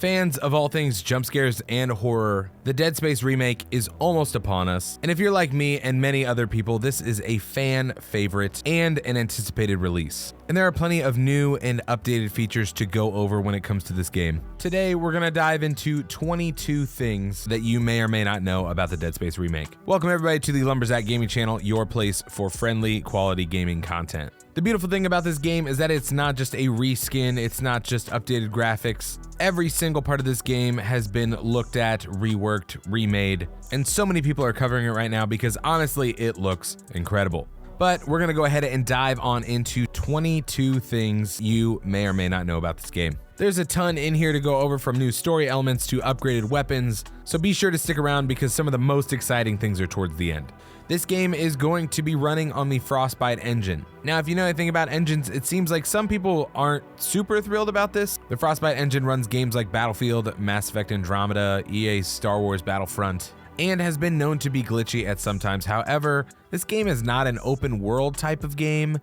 Fans of all things jump scares and horror, the Dead Space remake is almost upon us, and if you're like me and many other people, this is a fan favorite and an anticipated release. And there are plenty of new and updated features to go over when it comes to this game. Today, we're gonna dive into 22 things that you may or may not know about the Dead Space remake. Welcome everybody to the Lumberjack Gaming Channel, your place for friendly, quality gaming content. The beautiful thing about this game is that it's not just a reskin, it's not just updated graphics. Every single part of this game has been looked at, reworked, remade, and so many people are covering it right now because honestly, it looks incredible. But we're gonna go ahead and dive on into 22 things you may or may not know about this game. There's a ton in here to go over, from new story elements to upgraded weapons, so be sure to stick around because some of the most exciting things are towards the end. This game is going to be running on the Frostbite engine. Now, if you know anything about engines, it seems like some people aren't super thrilled about this. The Frostbite engine runs games like Battlefield, Mass Effect Andromeda, EA's Star Wars Battlefront, and has been known to be glitchy at some times. However, this game is not an open world type of game.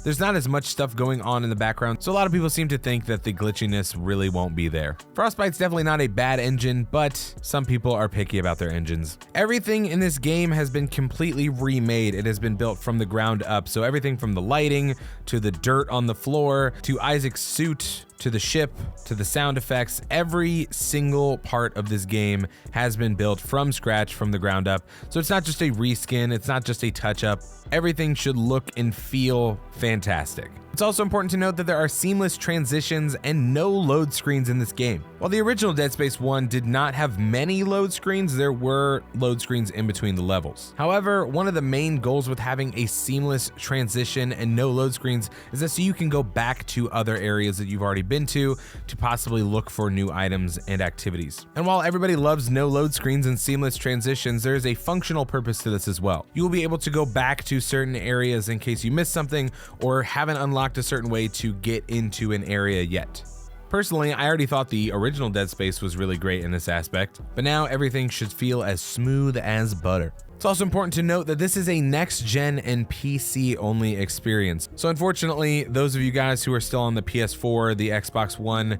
There's not as much stuff going on in the background, so a lot of people seem to think that the glitchiness really won't be there. Frostbite's definitely not a bad engine, but some people are picky about their engines. Everything in this game has been completely remade. It has been built from the ground up, so everything from the lighting, to the dirt on the floor, to Isaac's suit, to the ship, to the sound effects, every single part of this game has been built from scratch, from the ground up. So it's not just a reskin, it's not just a touch up. Everything should look and feel fantastic. It's also important to note that there are seamless transitions and no load screens in this game. While the original Dead Space 1 did not have many load screens, there were load screens in between the levels. However, one of the main goals with having a seamless transition and no load screens is that so you can go back to other areas that you've already been to possibly look for new items and activities. And while everybody loves no load screens and seamless transitions, there is a functional purpose to this as well. You will be able to go back to certain areas in case you missed something or haven't unlocked a certain way to get into an area yet. Personally, I already thought the original Dead Space was really great in this aspect, but now everything should feel as smooth as butter. It's also important to note that this is a next-gen and PC-only experience. So unfortunately, those of you guys who are still on the PS4, the Xbox One,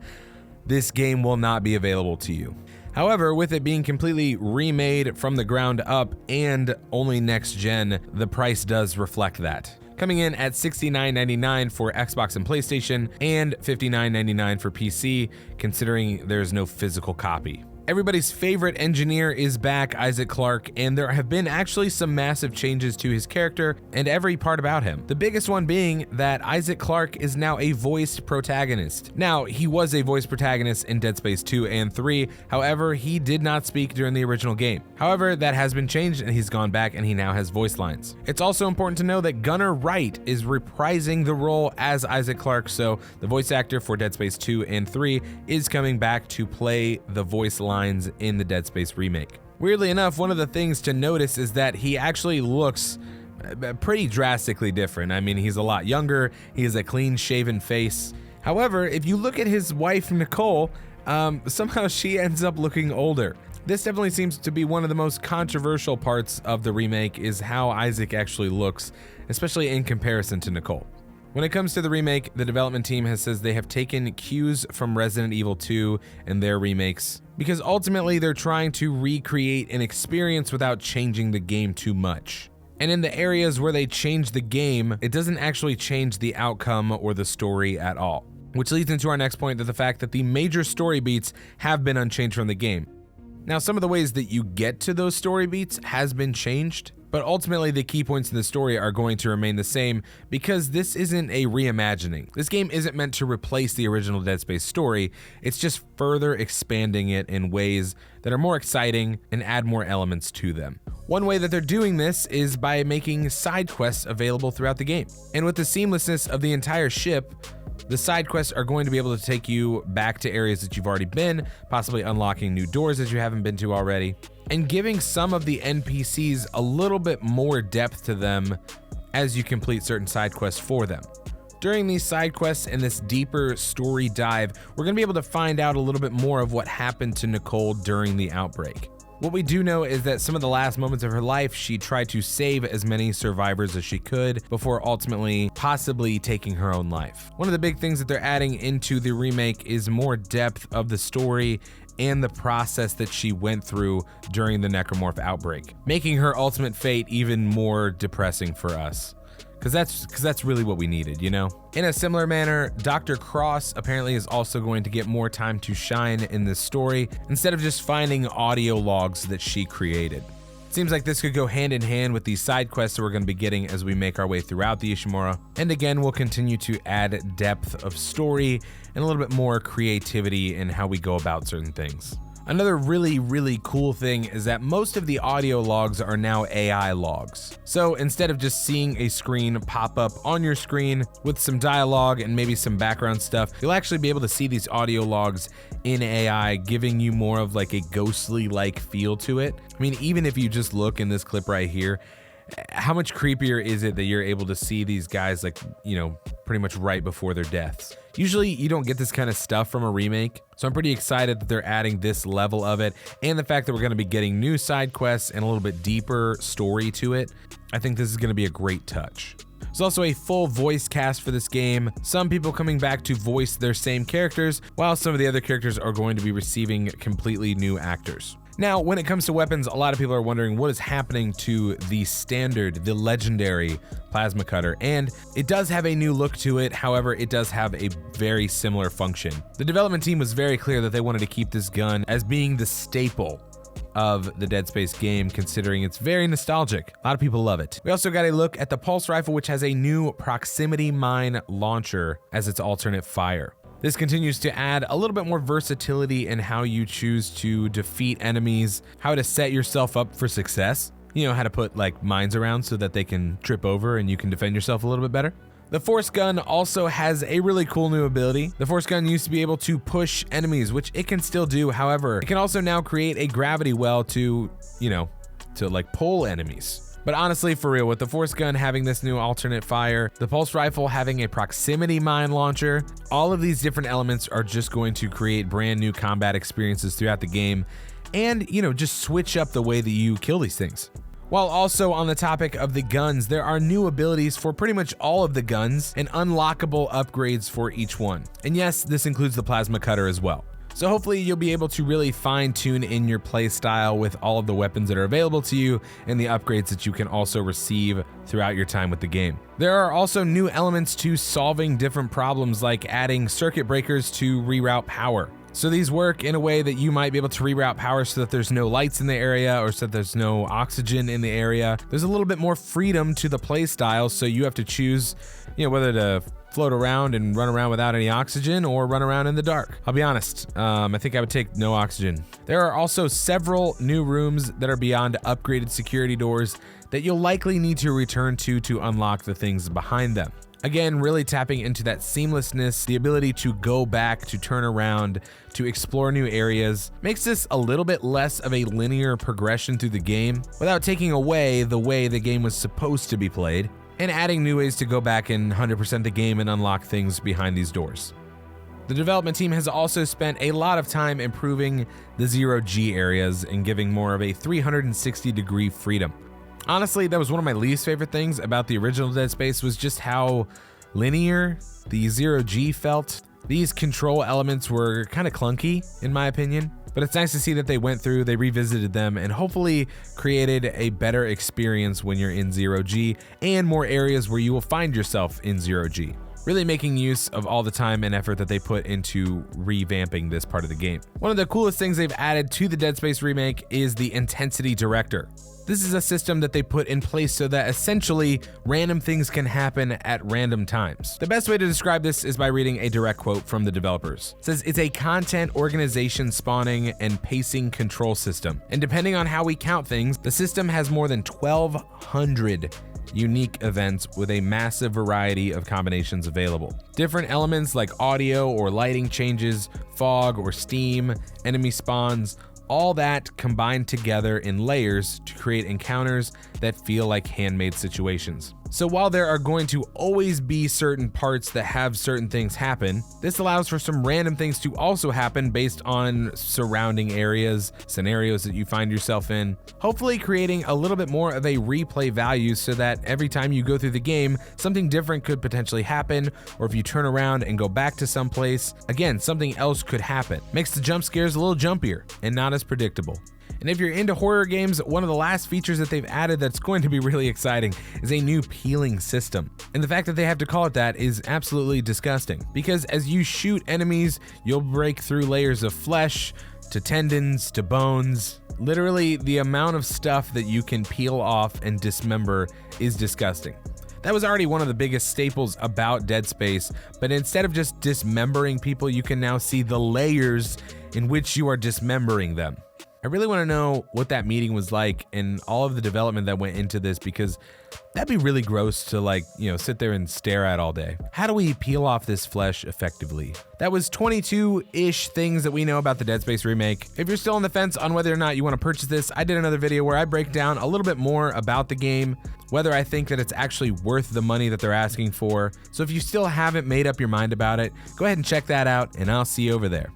this game will not be available to you. However, with it being completely remade from the ground up and only next-gen, the price does reflect that. Coming in at $69.99 for Xbox and PlayStation and $59.99 for PC, considering there's no physical copy. Everybody's favorite engineer is back, Isaac Clarke, and there have been actually some massive changes to his character and every part about him. The biggest one being that Isaac Clarke is now a voiced protagonist. Now, he was a voiced protagonist in Dead Space 2 and 3, however, he did not speak during the original game. However, that has been changed and he's gone back and he now has voice lines. It's also important to know that Gunnar Wright is reprising the role as Isaac Clarke, so the voice actor for Dead Space 2 and 3 is coming back to play the voice lines in the Dead Space remake. Weirdly enough, one of the things to notice is that he actually looks pretty drastically different. I mean, he's a lot younger, he has a clean shaven face. However, if you look at his wife, Nicole, somehow she ends up looking older. This definitely seems to be one of the most controversial parts of the remake, is how Isaac actually looks, especially in comparison to Nicole. When it comes to the remake, the development team has says they have taken cues from Resident Evil 2 and their remakes, because ultimately they're trying to recreate an experience without changing the game too much. And in the areas where they change the game, it doesn't actually change the outcome or the story at all. Which leads into our next point, that the fact that the major story beats have been unchanged from the game. Now, some of the ways that you get to those story beats has been changed, but ultimately the key points in the story are going to remain the same because this isn't a reimagining. This game isn't meant to replace the original Dead Space story, it's just further expanding it in ways that are more exciting and add more elements to them. One way that they're doing this is by making side quests available throughout the game. And with the seamlessness of the entire ship, the side quests are going to be able to take you back to areas that you've already been, possibly unlocking new doors that you haven't been to already, and giving some of the NPCs a little bit more depth to them as you complete certain side quests for them. During these side quests and this deeper story dive, we're going to be able to find out a little bit more of what happened to Nicole during the outbreak. What we do know is that some of the last moments of her life, she tried to save as many survivors as she could before ultimately possibly taking her own life. One of the big things that they're adding into the remake is more depth of the story and the process that she went through during the necromorph outbreak, making her ultimate fate even more depressing for us. Because that's really what we needed, you know? In a similar manner, Dr. Cross apparently is also going to get more time to shine in this story instead of just finding audio logs that she created. Seems like this could go hand in hand with these side quests that we're going to be getting as we make our way throughout the Ishimura. And again, we'll continue to add depth of story and a little bit more creativity in how we go about certain things. Another really cool thing is that most of the audio logs are now AI logs. So instead of just seeing a screen pop up on your screen with some dialogue and maybe some background stuff, you'll actually be able to see these audio logs in AI, giving you more of like a ghostly-like feel to it. I mean, even if you just look in this clip right here, how much creepier is it that you're able to see these guys like, you know, pretty much right before their deaths? Usually you don't get this kind of stuff from a remake, so I'm pretty excited that they're adding this level of it, and the fact that we're going to be getting new side quests and a little bit deeper story to it. I think this is going to be a great touch. There's also a full voice cast for this game, some people coming back to voice their same characters, while some of the other characters are going to be receiving completely new actors. Now, when it comes to weapons, a lot of people are wondering what is happening to the standard, the legendary plasma cutter, and it does have a new look to it. However, it does have a very similar function. The development team was very clear that they wanted to keep this gun as being the staple of the Dead Space game, considering it's very nostalgic. A lot of people love it. We also got a look at the pulse rifle, which has a new proximity mine launcher as its alternate fire. This continues to add a little bit more versatility in how you choose to defeat enemies, how to set yourself up for success. You know, how to put like mines around so that they can trip over and you can defend yourself a little bit better. The Force Gun also has a really cool new ability. The Force Gun used to be able to push enemies, which it can still do. However, it can also now create a gravity well to, you know, to like pull enemies. But honestly, for real, with the Force Gun having this new alternate fire, the Pulse Rifle having a proximity mine launcher, all of these different elements are just going to create brand new combat experiences throughout the game and, you know, just switch up the way that you kill these things. While also on the topic of the guns, there are new abilities for pretty much all of the guns and unlockable upgrades for each one. And yes, this includes the plasma cutter as well. So hopefully you'll be able to really fine tune in your play style with all of the weapons that are available to you and the upgrades that you can also receive throughout your time with the game. There are also new elements to solving different problems, like adding circuit breakers to reroute power. So these work in a way that you might be able to reroute power so that there's no lights in the area or so that there's no oxygen in the area. There's a little bit more freedom to the play style, so you have to choose, you know, whether to float around and run around without any oxygen or run around in the dark. I'll be honest, I think I would take no oxygen. There are also several new rooms that are beyond upgraded security doors that you'll likely need to return to unlock the things behind them. Again, really tapping into that seamlessness, the ability to go back, to turn around, to explore new areas, makes this a little bit less of a linear progression through the game without taking away the way the game was supposed to be played, and adding new ways to go back and 100% the game and unlock things behind these doors. The development team has also spent a lot of time improving the zero-G areas and giving more of a 360-degree freedom. Honestly, that was one of my least favorite things about the original Dead Space, was just how linear the zero-G felt. These control elements were kind of clunky, in my opinion, but it's nice to see that they went through, they revisited them, and hopefully created a better experience when you're in zero-G, and more areas where you will find yourself in zero-G. Really making use of all the time and effort that they put into revamping this part of the game. One of the coolest things they've added to the Dead Space remake is the Intensity Director. This is a system that they put in place so that essentially random things can happen at random times. The best way to describe this is by reading a direct quote from the developers. It says, "It's a content organization, spawning, and pacing control system. And depending on how we count things, the system has more than 1,200 unique events with a massive variety of combinations available. Different elements like audio or lighting changes, fog or steam, enemy spawns, all that combined together in layers to create encounters that feel like handmade situations. So while there are going to always be certain parts that have certain things happen, this allows for some random things to also happen based on surrounding areas, scenarios that you find yourself in, hopefully creating a little bit more of a replay value so that every time you go through the game, something different could potentially happen, or if you turn around and go back to some place, again, something else could happen. Makes the jump scares a little jumpier and not as predictable. And if you're into horror games, one of the last features that they've added that's going to be really exciting is a new peeling system. And the fact that they have to call it that is absolutely disgusting, because as you shoot enemies, you'll break through layers of flesh, to tendons, to bones. Literally, the amount of stuff that you can peel off and dismember is disgusting. That was already one of the biggest staples about Dead Space, but instead of just dismembering people, you can now see the layers in which you are dismembering them. I really want to know what that meeting was like and all of the development that went into this, because that'd be really gross to sit there and stare at all day. How do we peel off this flesh effectively? That was 22-ish things that we know about the Dead Space remake. If you're still on the fence on whether or not you want to purchase this, I did another video where I break down a little bit more about the game, whether I think that it's actually worth the money that they're asking for. So if you still haven't made up your mind about it, go ahead and check that out, and I'll see you over there.